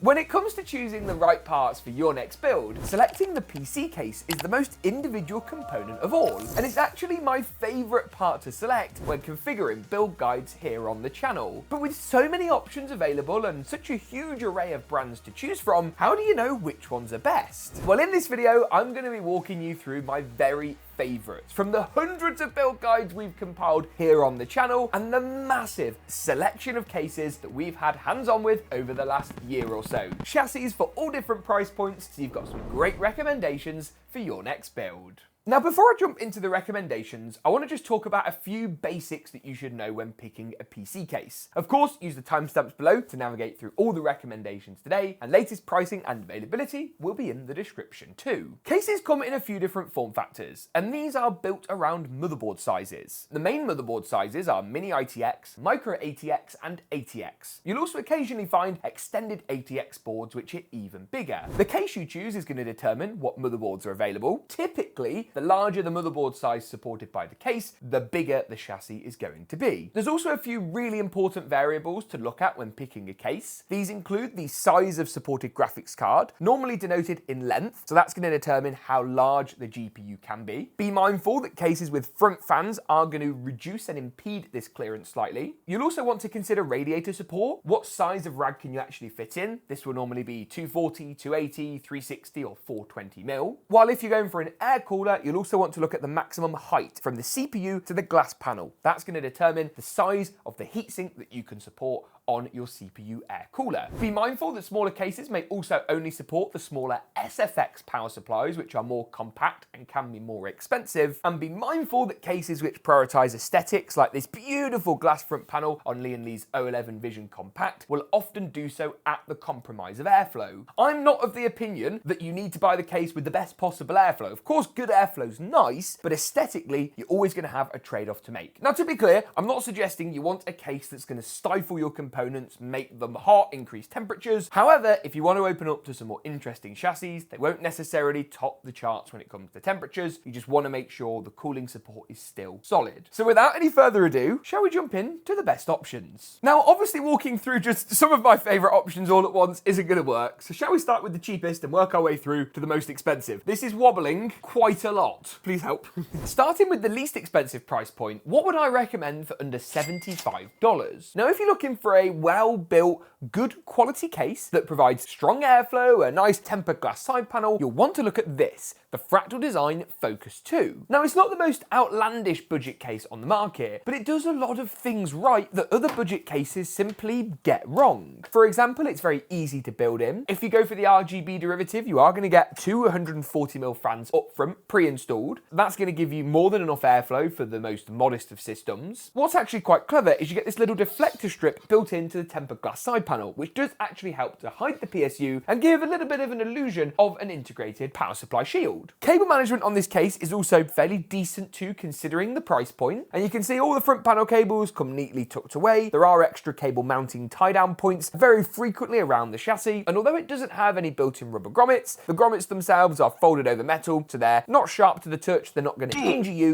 When it comes to choosing the right parts for your next build, selecting the PC case is the most individual component of all, and it's actually my favourite part to select when configuring build guides here on the channel. But with so many options available and such a huge array of brands to choose from, how do you know which ones are best? Well, in this video, I'm going to be walking you through my very favourites from the hundreds of build guides we've compiled here on the channel and the massive selection of cases that we've had hands-on with over the last year or so. Chassis for all different price points, so you've got some great recommendations for your next build. Now, before I jump into the recommendations, I want to just talk about a few basics that you should know when picking a PC case. Of course, use the timestamps below to navigate through all the recommendations today, and latest pricing and availability will be in the description too. Cases come in a few different form factors, and these are built around motherboard sizes. The main motherboard sizes are Mini ITX, Micro ATX, and ATX. You'll also occasionally find extended ATX boards which are even bigger. The case you choose is going to determine what motherboards are available. Typically, the larger the motherboard size supported by the case, the bigger the chassis is going to be. There's also a few really important variables to look at when picking a case. These include the size of supported graphics card, normally denoted in length, so that's going to determine how large the GPU can be. Be mindful that cases with front fans are going to reduce and impede this clearance slightly. You'll also want to consider radiator support. What size of rad can you actually fit in? This will normally be 240, 280, 360 or 420mm. While if you're going for an air cooler, you'll also want to look at the maximum height from the CPU to the glass panel. That's going to determine the size of the heatsink that you can support on your CPU air cooler. Be mindful that smaller cases may also only support the smaller SFX power supplies, which are more compact and can be more expensive. And be mindful that cases which prioritize aesthetics, like this beautiful glass front panel on LIAN Li's O11 Vision Compact, will often do so at the compromise of airflow. I'm not of the opinion that you need to buy the case with the best possible airflow. Of course, good airflow is nice, but aesthetically, you're always going to have a trade-off to make. Now, to be clear, I'm not suggesting you want a case that's going to stifle your components, make them hot, increase temperatures. However, if you want to open up to some more interesting chassis, they won't necessarily top the charts when it comes to temperatures. You just want to make sure the cooling support is still solid. So without any further ado, shall we jump in to the best options? Now, obviously walking through just some of my favorite options all at once isn't going to work. So shall we start with the cheapest and work our way through to the most expensive? This is wobbling quite a lot. Please help. Starting with the least expensive price point, what would I recommend for under $75? Now, if you're looking for a well-built, good quality case that provides strong airflow, a nice tempered glass side panel, you'll want to look at this, the Fractal Design Focus 2. Now, it's not the most outlandish budget case on the market, but it does a lot of things right that other budget cases simply get wrong. For example, it's very easy to build in. If you go for the RGB derivative, you are going to get two 140mm fans up front, pre-installed. That's going to give you more than enough airflow for the most modest of systems. What's actually quite clever is you get this little deflector strip built into the tempered glass side panel, which does actually help to hide the PSU and give a little bit of an illusion of an integrated power supply shield. Cable management on this case is also fairly decent too, considering the price point, and you can see all the front panel cables come neatly tucked away. There are extra cable mounting tie-down points very frequently around the chassis, and although it doesn't have any built-in rubber grommets, the grommets themselves are folded over metal, so they're not sharp to the touch, they're not going to injure you.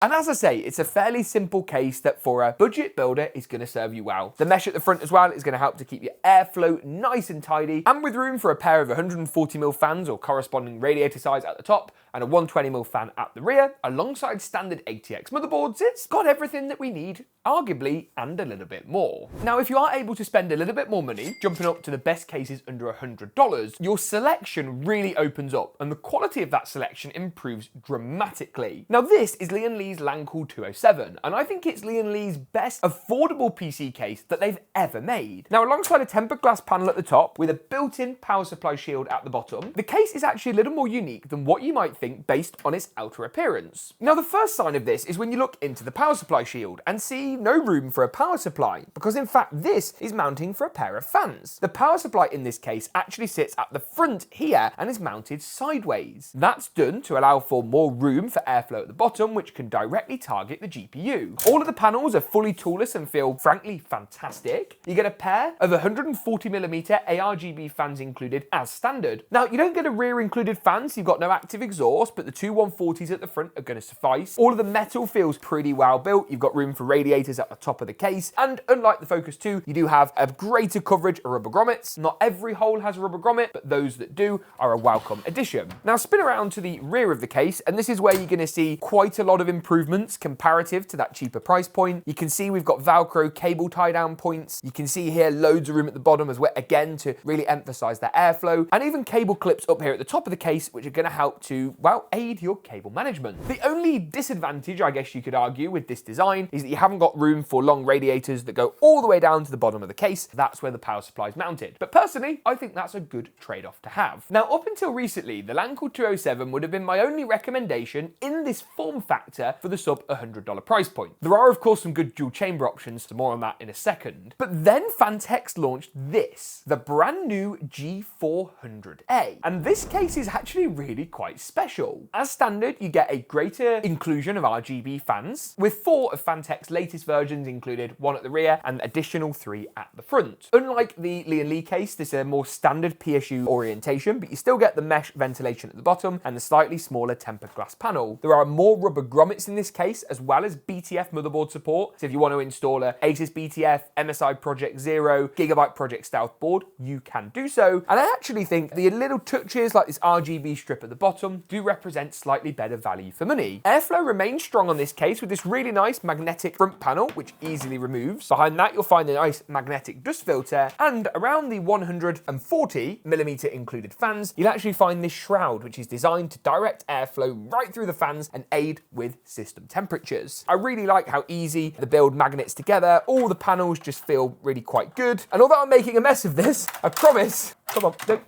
And as I say, it's a fairly simple case that for a budget builder is going to serve you well. The mesh at the front as well is going to help to keep your airflow nice and tidy, and with room for a pair of 140mm fans or corresponding radiator size at the top and a 120mm fan at the rear, alongside standard ATX motherboards, it's got everything that we need, arguably, and a little bit more. Now, if you are able to spend a little bit more money, jumping up to the best cases under $100, your selection really opens up, and the quality of that selection improves dramatically. Now, this is LIAN Li's Lancool 207, and I think it's LIAN Li's best affordable PC case that they've ever made. Now, alongside a tempered glass panel at the top with a built-in power supply shield at the bottom, the case is actually a little more unique than what you might think based on its outer appearance. Now, the first sign of this is when you look into the power supply shield and see no room for a power supply, because in fact this is mounting for a pair of fans. The power supply in this case actually sits at the front here and is mounted sideways. That's done to allow for more room for airflow at the bottom, which can directly target the GPU. All of the panels are fully toolless and feel, frankly, fantastic. You get a pair of 140mm ARGB fans included as standard. Now, you don't get a rear included fan, so you've got no active exhaust, but the two 140s at the front are going to suffice. All of the metal feels pretty well built. You've got room for radiators at the top of the case, and unlike the Focus 2, you do have a greater coverage of rubber grommets. Not every hole has a rubber grommet, but those that do are a welcome addition. Now, spin around to the rear of the case, and this is where you're going to see quite a lot of improvements comparative to that cheaper price point. You can see we've got Velcro cable tie down points. You can see here loads of room at the bottom as well, again, to really emphasize that airflow, and even cable clips up here at the top of the case, which are going to help to, well, aid your cable management. The only disadvantage, I guess you could argue, with this design is that you haven't got room for long radiators that go all the way down to the bottom of the case. That's where the power supply is mounted. But personally, I think that's a good trade-off to have. Now, up until recently, the Lancool 207 would have been my only recommendation in this form factor for the sub $100 price point. There are, of course, some good dual chamber options, so more on that in a second. But then Phanteks launched this, the brand new G400A. And this case is actually really quite special. As standard, you get a greater inclusion of RGB fans, with 4 of Phanteks' latest versions included, 1 at the rear and additional 3 at the front. Unlike the LIAN Li case, this is a more standard PSU orientation, but you still get the mesh ventilation at the bottom and the slightly smaller tempered glass panel. There are more rubber grommets in this case, as well as BTF motherboard support. So if you want to install a Asus BTF, MSI Project Zero, GeekaWhat Project Stealth board, you can do so. And I actually think the little touches like this RGB strip at the bottom do represent slightly better value for money. Airflow remains strong on this case with this really nice magnetic front panel, which easily removes. Behind that, you'll find a nice magnetic dust filter, and around the 140mm included fans, you'll actually find this shroud, which is designed to direct airflow right through the fans and aid with system temperatures. I really like how easy the build magnets together. All the panels just feel really quite good. And although I'm making a mess of this, I promise, come on, don't.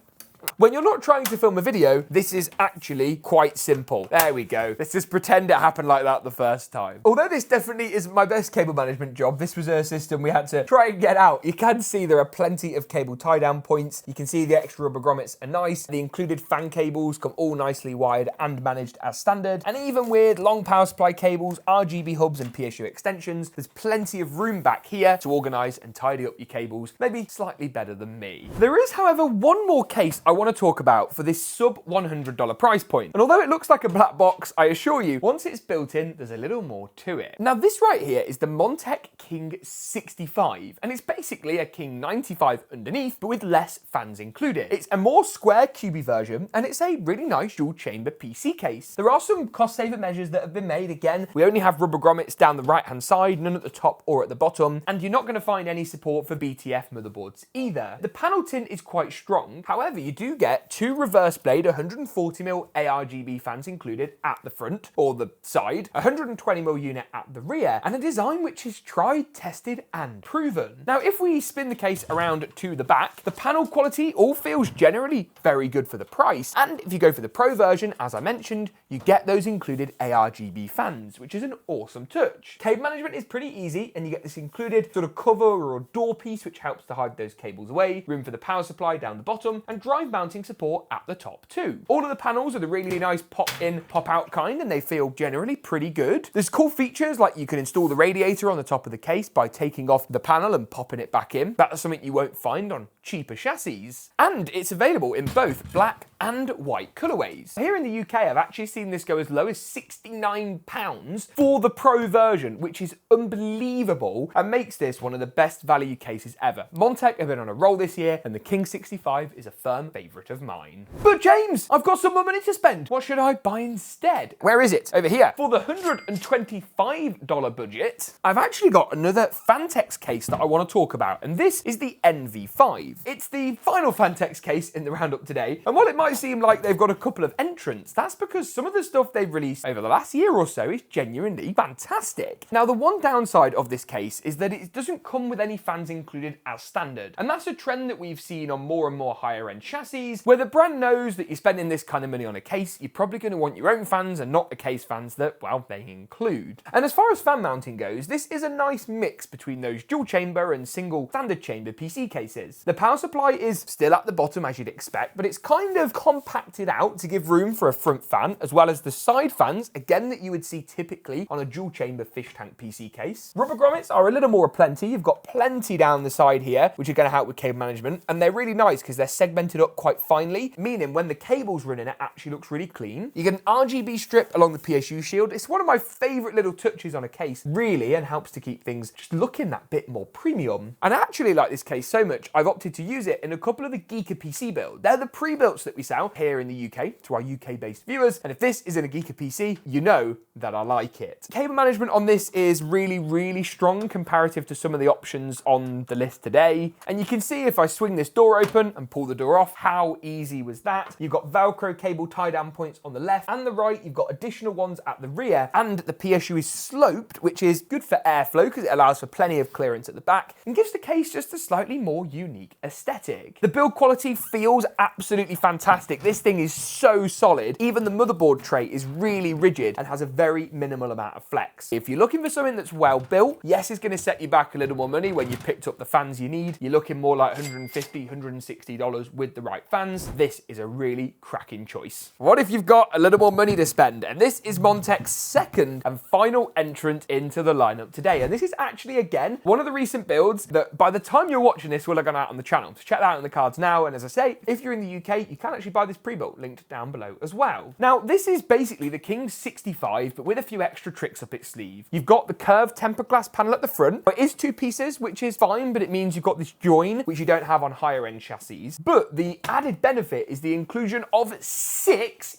When you're not trying to film a video, this is actually quite simple. There we go. Let's just pretend it happened like that the first time. Although this definitely isn't my best cable management job, this was a system we had to try and get out. You can see there are plenty of cable tie-down points. You can see the extra rubber grommets are nice. The included fan cables come all nicely wired and managed as standard. And even with long power supply cables, RGB hubs and PSU extensions, there's plenty of room back here to organize and tidy up your cables, maybe slightly better than me. There is, however, one more case I want to talk about for this sub $100 price point. And although it looks like a black box, I assure you, once it's built in, there's a little more to it. Now, this right here is the Montech King 65, and it's basically a King 95 underneath, but with less fans included. It's a more square cubey version, and it's a really nice dual chamber PC case. There are some cost saver measures that have been made. Again, we only have rubber grommets down the right hand side, none at the top or at the bottom, and you're not going to find any support for BTF motherboards either. The panel tint is quite strong. However, you do get 2 reverse blade 140mm ARGB fans included at the front or the side, 120mm unit at the rear, and a design which is tried, tested, and proven. Now, if we spin the case around to the back, the panel quality all feels generally very good for the price. And if you go for the Pro version, as I mentioned, you get those included ARGB fans, which is an awesome touch. Cable management is pretty easy, and you get this included sort of cover or door piece, which helps to hide those cables away, room for the power supply down the bottom, and drive mounting support at the top too. All of the panels are the really nice pop-in, pop-out kind, and they feel generally pretty good. There's cool features like you can install the radiator on the top of the case by taking off the panel and popping it back in. That's something you won't find on cheaper chassis. And it's available in both black and white colorways. Here in the UK, I've actually seen this go as low as £69 for the Pro version, which is unbelievable and makes this one of the best value cases ever. Montech have been on a roll this year, and the King 65 is a firm favourite of mine. But James, I've got some more money to spend. What should I buy instead? Where is it? Over here. For the $125 budget, I've actually got another Phanteks case that I want to talk about, and this is the NV5. It's the final Phanteks case in the roundup today, and while it might seem like they've got a couple of entrants, that's because some of the stuff they've released over the last year or so is genuinely fantastic. Now, the one downside of this case is that it doesn't come with any fans included as standard, and that's a trend that we've seen on more and more higher end chassis, PCs, where the brand knows that you're spending this kind of money on a case, you're probably going to want your own fans and not the case fans that, well, they include. And as far as fan mounting goes, this is a nice mix between those dual chamber and single standard chamber PC cases. The power supply is still at the bottom as you'd expect, but it's kind of compacted out to give room for a front fan, as well as the side fans, again, that you would see typically on a dual chamber fish tank PC case. Rubber grommets are a little more aplenty. You've got plenty down the side here, which are going to help with cable management, and they're really nice because they're segmented up quite finely, meaning when the cable's running, it actually looks really clean. You get an RGB strip along the PSU shield. It's one of my favorite little touches on a case, really, and helps to keep things just looking that bit more premium. And I actually like this case so much, I've opted to use it in a couple of the Geeka PC builds. They're the pre-builts that we sell here in the UK to our UK-based viewers, and if this is in a Geeka PC, you know that I like it. Cable management on this is really, really strong comparative to some of the options on the list today, and you can see if I swing this door open and pull the door off, how easy was that? You've got Velcro cable tie-down points on the left and the right, you've got additional ones at the rear, and the PSU is sloped, which is good for airflow because it allows for plenty of clearance at the back and gives the case just a slightly more unique aesthetic. The build quality feels absolutely fantastic. This thing is so solid. Even the motherboard tray is really rigid and has a very minimal amount of flex. If you're looking for something that's well built, yes, it's going to set you back a little more money when you've picked up the fans you need. You're looking more like $150, $160 with the right fans. This is a really cracking choice. What if you've got a little more money to spend? And this is Montech's second and final entrant into the lineup today. And this is actually, again, one of the recent builds that by the time you're watching this will have gone out on the channel. So check that out in the cards now. And as I say, if you're in the UK, you can actually buy this pre-built, linked down below as well. Now, this is basically the King 65, but with a few extra tricks up its sleeve. You've got the curved tempered glass panel at the front. It is two pieces, which is fine, but it means you've got this join, which you don't have on higher end chassis. But the added benefit is the inclusion of six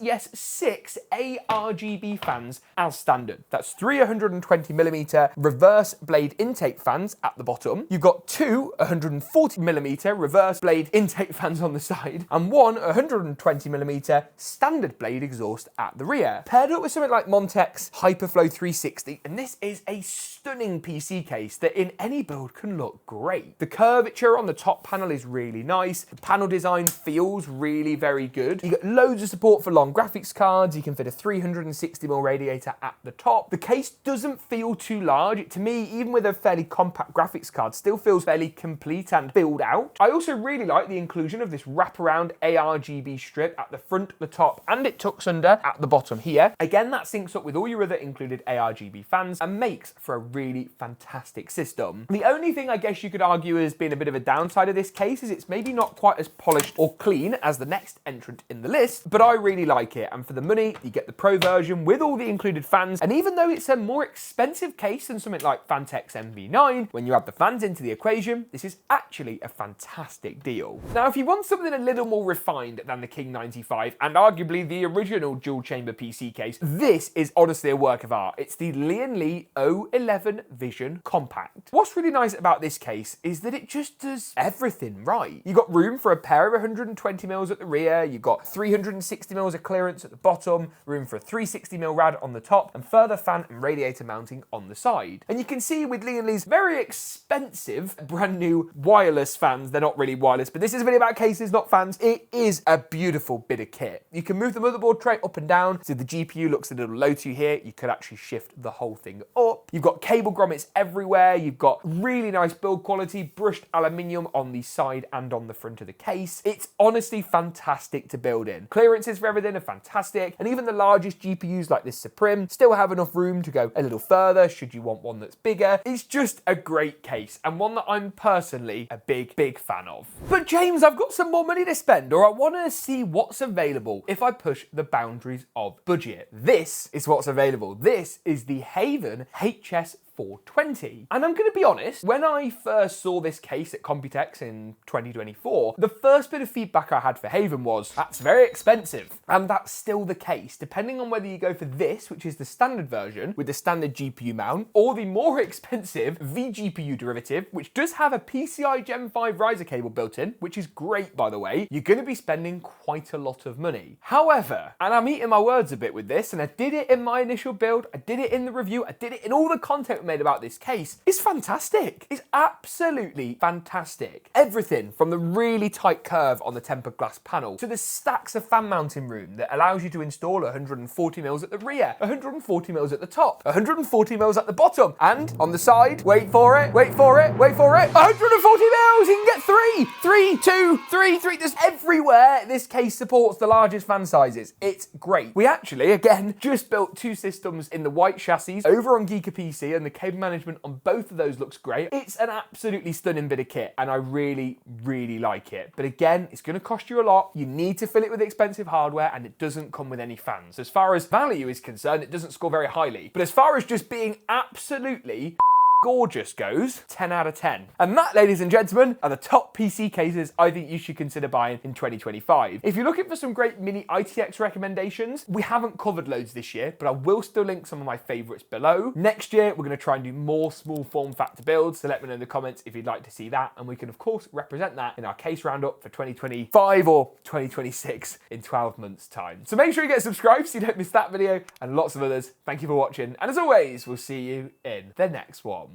ARGB fans as standard. That's three 120mm reverse blade intake fans at the bottom. You've got two 140mm reverse blade intake fans on the side, and one 120mm standard blade exhaust at the rear. Paired up with something like Montech's Hyperflow 360, and this is a stunning PC case that in any build can look great. The curvature on the top panel is really nice. The panel design feels really very good. You get loads of support for long graphics cards. You can fit a 360mm radiator at the top. The case doesn't feel too large. To me, even with a fairly compact graphics card, still feels fairly complete and built out. I also really like the inclusion of this wraparound ARGB strip at the front, the top, and it tucks under at the bottom here. Again, that syncs up with all your other included ARGB fans and makes for a really fantastic system. The only thing I guess you could argue has been a bit of a downside of this case is it's maybe not quite as polished or clean as the next entrant in the list, but I really like it. And for the money, you get the Pro version with all the included fans. And even though it's a more expensive case than something like Phanteks NV5, when you add the fans into the equation, this is actually a fantastic deal. Now, if you want something a little more refined than the King 95 and arguably the original dual chamber PC case, this is honestly a work of art. It's the LIAN Li O11 Vision Compact. What's really nice about this case is that it just does everything right. You've got room for a pair of 120mm at the rear, you've got 360mm of clearance at the bottom, room for a 360mm rad on the top, and further fan and radiator mounting on the side. And you can see with LIAN Li's very expensive brand new wireless fans, they're not really wireless, but this is a video about cases, not fans. It is a beautiful bit of kit. You can move the motherboard tray up and down, so the GPU looks a little low to you here. You could actually shift the whole thing up. You've got cable grommets everywhere. You've got really nice build quality, brushed aluminium on the side and on the front of the case. It's honestly fantastic to build in. Clearances for everything are fantastic, and even the largest GPUs like this Supreme still have enough room to go a little further should you want one that's bigger. It's just a great case, and one that I'm personally a big fan of. But James, I've got some more money to spend, or I want to see what's available if I push the boundaries of budget. This is what's available. This is the HAVN HS420. And I'm going to be honest, when I first saw this case at Computex in 2024, the first bit of feedback I had for HAVN was, that's very expensive. And that's still the case, depending on whether you go for this, which is the standard version with the standard GPU mount, or the more expensive VGPU derivative, which does have a PCI Gen 5 riser cable built in, which is great, by the way. You're going to be spending quite a lot of money. However, and I'm eating my words a bit with this, and I did it in my initial build, I did it in the review, I did it in all the content point made about this case is fantastic. It's absolutely fantastic. Everything from the really tight curve on the tempered glass panel to the stacks of fan mounting room that allows you to install 140mm at the rear, 140mm at the top, 140mm at the bottom, and on the side, wait for it, wait for it, wait for it, 140mm! You can get three, three, just everywhere. This case supports the largest fan sizes. It's great. We actually, again, just built two systems in the white chassis over on GeekaPC, and the cable management on both of those looks great. It's an absolutely stunning bit of kit, and I really, really like it. But again, it's going to cost you a lot. You need to fill it with expensive hardware, and it doesn't come with any fans. As far as value is concerned, it doesn't score very highly. But as far as just being absolutely gorgeous goes, 10 out of 10. And that, ladies and gentlemen, are the top PC cases I think you should consider buying in 2025. If you're looking for some great mini ITX recommendations, we haven't covered loads this year, but I will still link some of my favorites below. Next year, we're going to try and do more small form factor builds, so let me know in the comments if you'd like to see that, and we can of course represent that in our case roundup for 2025 or 2026 in 12 months time. So make sure you get subscribed so you don't miss that video and lots of others. Thank you for watching, and as always, we'll see you in the next one.